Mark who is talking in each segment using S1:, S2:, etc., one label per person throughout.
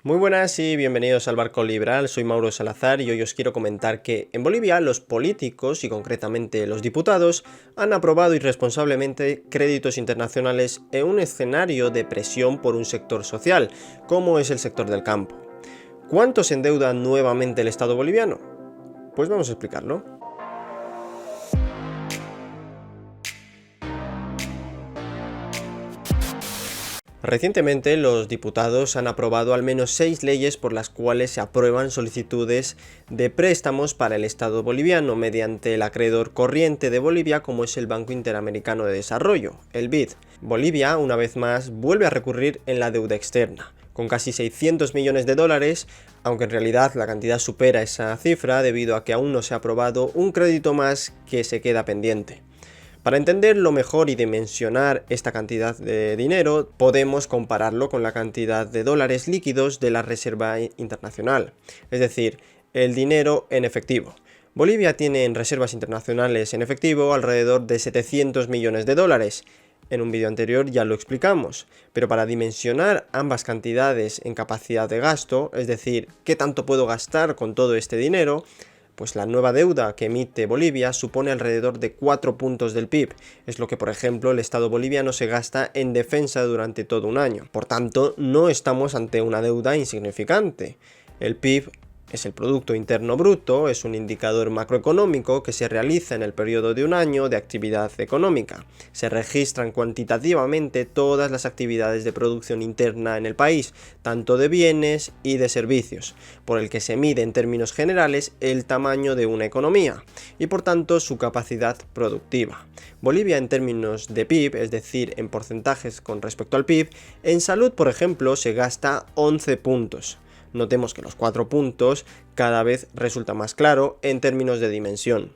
S1: Muy buenas y bienvenidos al Barco Liberal, soy Mauro Salazar y hoy os quiero comentar que en Bolivia los políticos y concretamente los diputados han aprobado irresponsablemente créditos internacionales en un escenario de presión por un sector social, como es el sector del campo. ¿Cuánto se endeuda nuevamente el Estado boliviano? Pues vamos a explicarlo. Recientemente los diputados han aprobado al menos 6 leyes por las cuales se aprueban solicitudes de préstamos para el Estado boliviano mediante el acreedor corriente de Bolivia como es el Banco Interamericano de Desarrollo, el BID. Bolivia, una vez más, vuelve a recurrir en la deuda externa, con casi 600 millones de dólares, aunque en realidad la cantidad supera esa cifra debido a que aún no se ha aprobado un crédito más que se queda pendiente. Para entenderlo mejor y dimensionar esta cantidad de dinero, podemos compararlo con la cantidad de dólares líquidos de la Reserva Internacional, es decir, el dinero en efectivo. Bolivia tiene en reservas internacionales en efectivo alrededor de 700 millones de dólares. En un vídeo anterior ya lo explicamos, pero para dimensionar ambas cantidades en capacidad de gasto, es decir, qué tanto puedo gastar con todo este dinero, pues la nueva deuda que emite Bolivia supone alrededor de 4 puntos del PIB, es lo que por ejemplo el Estado boliviano se gasta en defensa durante todo un año. Por tanto, no estamos ante una deuda insignificante. El PIB es el Producto Interno Bruto, es un indicador macroeconómico que se realiza en el periodo de un año de actividad económica. Se registran cuantitativamente todas las actividades de producción interna en el país, tanto de bienes y de servicios, por el que se mide en términos generales el tamaño de una economía y por tanto su capacidad productiva. Bolivia en términos de PIB, es decir, en porcentajes con respecto al PIB, en salud por ejemplo se gasta 11 puntos. Notemos que los 4 puntos cada vez resulta más claro en términos de dimensión.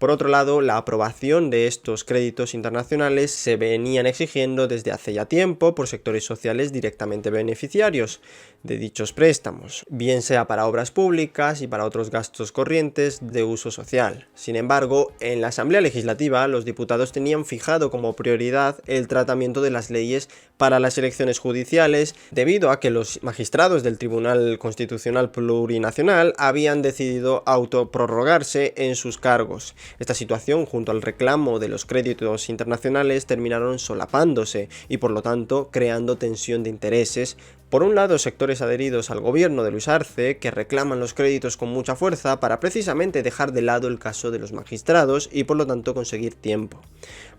S1: Por otro lado, la aprobación de estos créditos internacionales se venían exigiendo desde hace ya tiempo por sectores sociales directamente beneficiarios de dichos préstamos, bien sea para obras públicas y para otros gastos corrientes de uso social. Sin embargo, en la Asamblea Legislativa los diputados tenían fijado como prioridad el tratamiento de las leyes para las elecciones judiciales debido a que los magistrados del Tribunal Constitucional Plurinacional habían decidido autoprorrogarse en sus cargos. Esta situación, junto al reclamo de los créditos internacionales, terminaron solapándose y por lo tanto creando tensión de intereses. Por un lado, sectores adheridos al gobierno de Luis Arce, que reclaman los créditos con mucha fuerza para precisamente dejar de lado el caso de los magistrados y por lo tanto conseguir tiempo.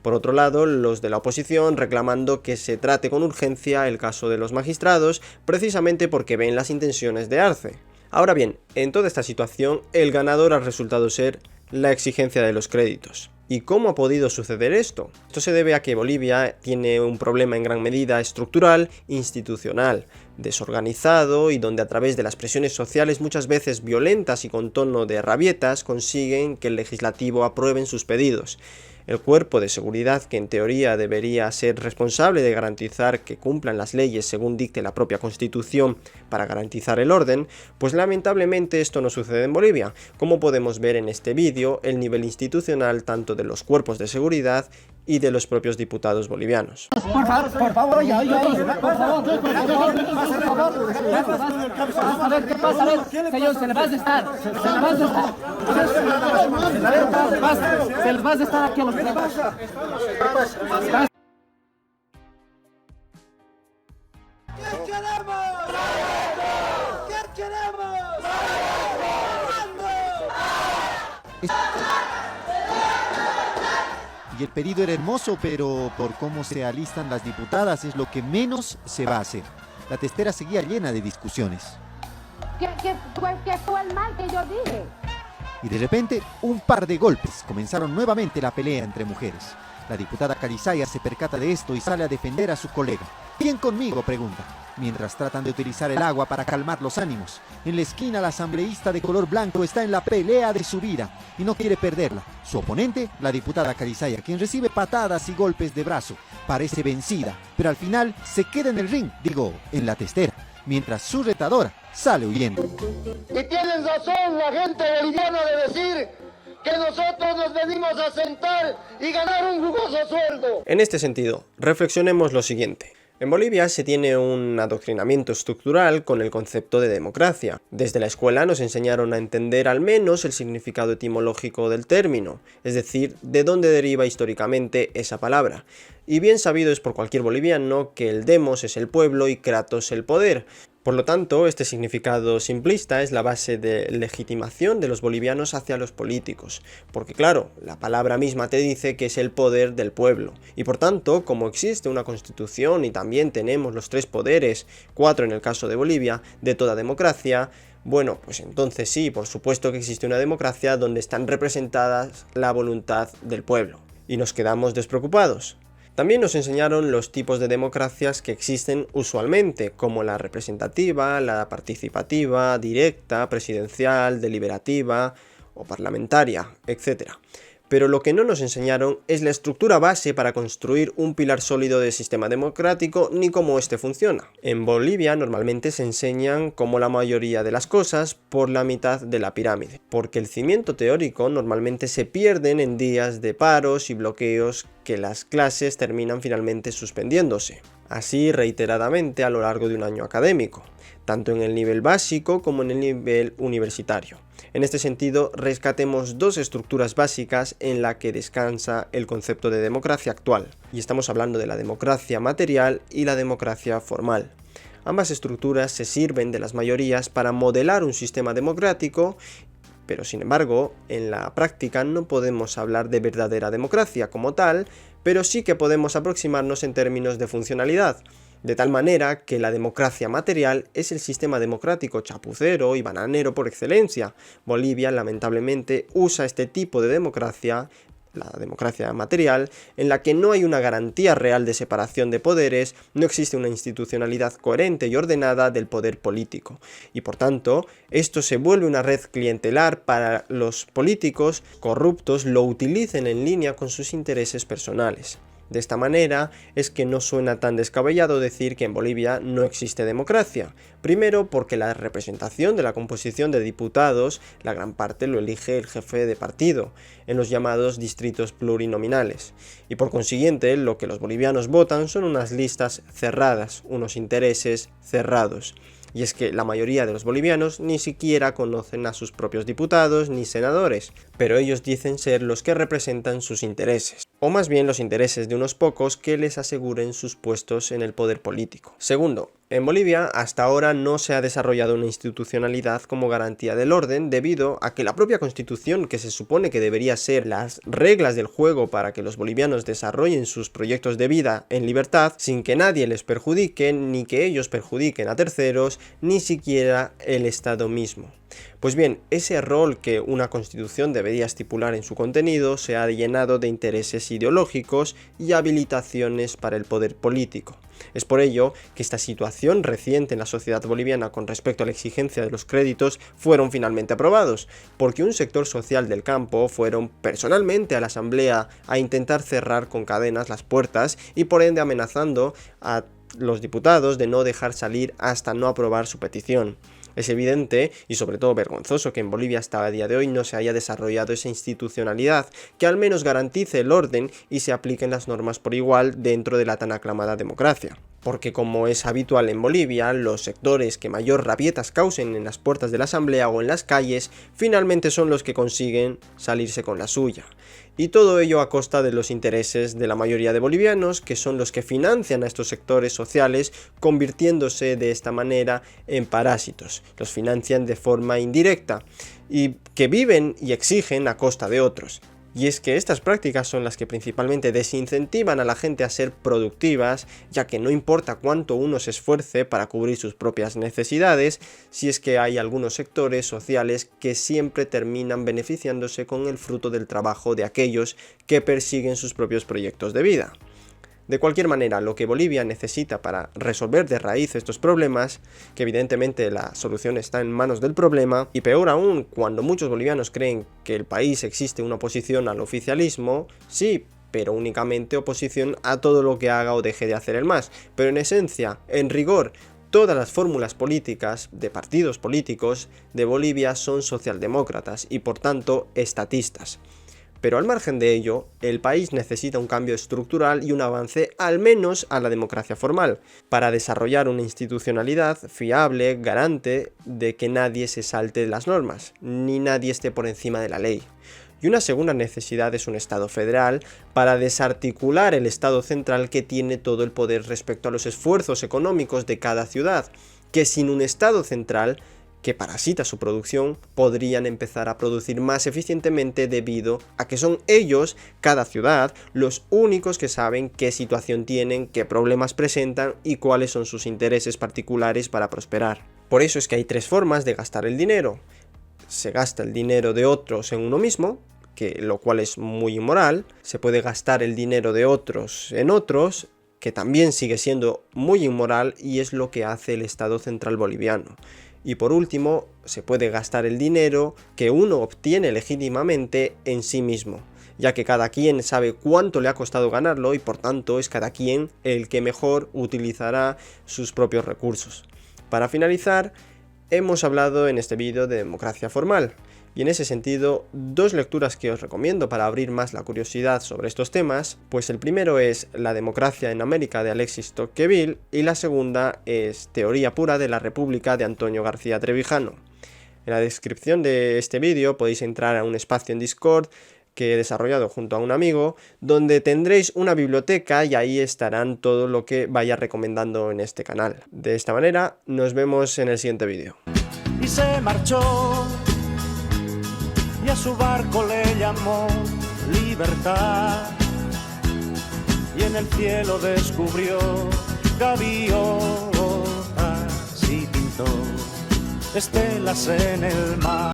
S1: Por otro lado, los de la oposición reclamando que se trate con urgencia el caso de los magistrados, precisamente porque ven las intenciones de Arce. Ahora bien, en toda esta situación, el ganador ha resultado ser la exigencia de los créditos. ¿Y cómo ha podido suceder esto? Esto se debe a que Bolivia tiene un problema en gran medida estructural, institucional, desorganizado y donde a través de las presiones sociales muchas veces violentas y con tono de rabietas consiguen que el legislativo apruebe sus pedidos. El cuerpo de seguridad, que en teoría debería ser responsable de garantizar que cumplan las leyes según dicte la propia Constitución para garantizar el orden, pues lamentablemente esto no sucede en Bolivia. Como podemos ver en este vídeo, el nivel institucional tanto de los cuerpos de seguridad y de los propios diputados bolivianos.
S2: Por favor, a ver, ¿qué pasa? A ver, señor, se le va a estar, se les va a estar aquí a los demás.
S3: ¿Qué queremos? ¿Qué queremos?
S4: Y el pedido era hermoso, pero por cómo se alistan las diputadas es lo que menos se va a hacer. La testera seguía llena de discusiones.
S5: ¿Qué fue el mal que yo dije?
S4: Y de repente, un par de golpes. Comenzaron nuevamente la pelea entre mujeres. La diputada Calizaya se percata de esto y sale a defender a su colega. ¿Quién conmigo?, pregunta, mientras tratan de utilizar el agua para calmar los ánimos. En la esquina, la asambleísta de color blanco está en la pelea de su vida y no quiere perderla. Su oponente, la diputada Calizaya, quien recibe patadas y golpes de brazo, parece vencida, pero al final se queda en el ring, en la testera, mientras su retadora sale huyendo.
S3: Y tienen razón la gente boliviana de decir que nosotros nos venimos a sentar y ganar un jugoso sueldo.
S1: En este sentido, reflexionemos lo siguiente. En Bolivia se tiene un adoctrinamiento estructural con el concepto de democracia. Desde la escuela nos enseñaron a entender al menos el significado etimológico del término, es decir, de dónde deriva históricamente esa palabra. Y bien sabido es por cualquier boliviano que el demos es el pueblo y kratos el poder. Por lo tanto, este significado simplista es la base de legitimación de los bolivianos hacia los políticos, porque claro, la palabra misma te dice que es el poder del pueblo, y por tanto, como existe una constitución y también tenemos los 3 poderes, 4 en el caso de Bolivia, de toda democracia, bueno, pues entonces sí, por supuesto que existe una democracia donde están representadas la voluntad del pueblo, y nos quedamos despreocupados. También nos enseñaron los tipos de democracias que existen usualmente, como la representativa, la participativa, directa, presidencial, deliberativa o parlamentaria, etc. Pero lo que no nos enseñaron es la estructura base para construir un pilar sólido de sistema democrático ni cómo este funciona. En Bolivia normalmente se enseñan, como la mayoría de las cosas, por la mitad de la pirámide, porque el cimiento teórico normalmente se pierden en días de paros y bloqueos que las clases terminan finalmente suspendiéndose. Así reiteradamente a lo largo de un año académico, tanto en el nivel básico como en el nivel universitario. En este sentido, rescatemos 2 estructuras básicas en la que descansa el concepto de democracia actual, y estamos hablando de la democracia material y la democracia formal. Ambas estructuras se sirven de las mayorías para modelar un sistema democrático, pero sin embargo, en la práctica no podemos hablar de verdadera democracia como tal, pero sí que podemos aproximarnos en términos de funcionalidad, de tal manera que la democracia material es el sistema democrático chapucero y bananero por excelencia. Bolivia, lamentablemente, usa este tipo de democracia, la democracia material, en la que no hay una garantía real de separación de poderes, no existe una institucionalidad coherente y ordenada del poder político, y por tanto, esto se vuelve una red clientelar para los políticos corruptos lo utilicen en línea con sus intereses personales. De esta manera es que no suena tan descabellado decir que en Bolivia no existe democracia. Primero porque la representación de la composición de diputados, la gran parte lo elige el jefe de partido, en los llamados distritos plurinominales. Y por consiguiente lo que los bolivianos votan son unas listas cerradas, unos intereses cerrados. Y es que la mayoría de los bolivianos ni siquiera conocen a sus propios diputados ni senadores, pero ellos dicen ser los que representan sus intereses, o más bien los intereses de unos pocos que les aseguren sus puestos en el poder político. Segundo, en Bolivia hasta ahora no se ha desarrollado una institucionalidad como garantía del orden debido a que la propia constitución, que se supone que debería ser las reglas del juego para que los bolivianos desarrollen sus proyectos de vida en libertad sin que nadie les perjudique ni que ellos perjudiquen a terceros, ni siquiera el Estado mismo. Pues bien, ese rol que una constitución debería estipular en su contenido se ha llenado de intereses ideológicos y habilitaciones para el poder político. Es por ello que esta situación reciente en la sociedad boliviana con respecto a la exigencia de los créditos fueron finalmente aprobados, porque un sector social del campo fueron personalmente a la asamblea a intentar cerrar con cadenas las puertas y por ende amenazando a los diputados de no dejar salir hasta no aprobar su petición. Es evidente y sobre todo vergonzoso que en Bolivia hasta el día de hoy no se haya desarrollado esa institucionalidad que al menos garantice el orden y se apliquen las normas por igual dentro de la tan aclamada democracia. Porque como es habitual en Bolivia, los sectores que mayor rabietas causen en las puertas de la asamblea o en las calles finalmente son los que consiguen salirse con la suya. Y todo ello a costa de los intereses de la mayoría de bolivianos, que son los que financian a estos sectores sociales, convirtiéndose de esta manera en parásitos. Los financian de forma indirecta y que viven y exigen a costa de otros. Y es que estas prácticas son las que principalmente desincentivan a la gente a ser productivas, ya que no importa cuánto uno se esfuerce para cubrir sus propias necesidades, si es que hay algunos sectores sociales que siempre terminan beneficiándose con el fruto del trabajo de aquellos que persiguen sus propios proyectos de vida. De cualquier manera, lo que Bolivia necesita para resolver de raíz estos problemas, que evidentemente la solución está en manos del problema, y peor aún, cuando muchos bolivianos creen que el país existe una oposición al oficialismo, sí, pero únicamente oposición a todo lo que haga o deje de hacer el MAS, pero en esencia, en rigor, todas las fórmulas políticas de partidos políticos de Bolivia son socialdemócratas y por tanto estatistas. Pero al margen de ello, el país necesita un cambio estructural y un avance al menos a la democracia formal, para desarrollar una institucionalidad fiable, garante de que nadie se salte de las normas, ni nadie esté por encima de la ley. Y una segunda necesidad es un Estado federal para desarticular el Estado central que tiene todo el poder respecto a los esfuerzos económicos de cada ciudad, que sin un Estado central que parasita su producción, podrían empezar a producir más eficientemente debido a que son ellos, cada ciudad, los únicos que saben qué situación tienen, qué problemas presentan y cuáles son sus intereses particulares para prosperar. Por eso es que hay tres formas de gastar el dinero. Se gasta el dinero de otros en uno mismo, lo cual es muy inmoral. Se puede gastar el dinero de otros en otros, que también sigue siendo muy inmoral y es lo que hace el Estado central boliviano. Y por último, se puede gastar el dinero que uno obtiene legítimamente en sí mismo, ya que cada quien sabe cuánto le ha costado ganarlo y por tanto es cada quien el que mejor utilizará sus propios recursos. Para finalizar, hemos hablado en este vídeo de democracia formal. Y en ese sentido, dos lecturas que os recomiendo para abrir más la curiosidad sobre estos temas, pues el primero es La democracia en América de Alexis Tocqueville y la segunda es Teoría pura de la República de Antonio García Trevijano. En la descripción de este vídeo podéis entrar a un espacio en Discord que he desarrollado junto a un amigo, donde tendréis una biblioteca y ahí estarán todo lo que vaya recomendando en este canal. De esta manera, nos vemos en el siguiente vídeo.
S6: Y se marchó, y a su barco le llamó Libertad, y en el cielo descubrió gaviotas y pintó estelas en el mar.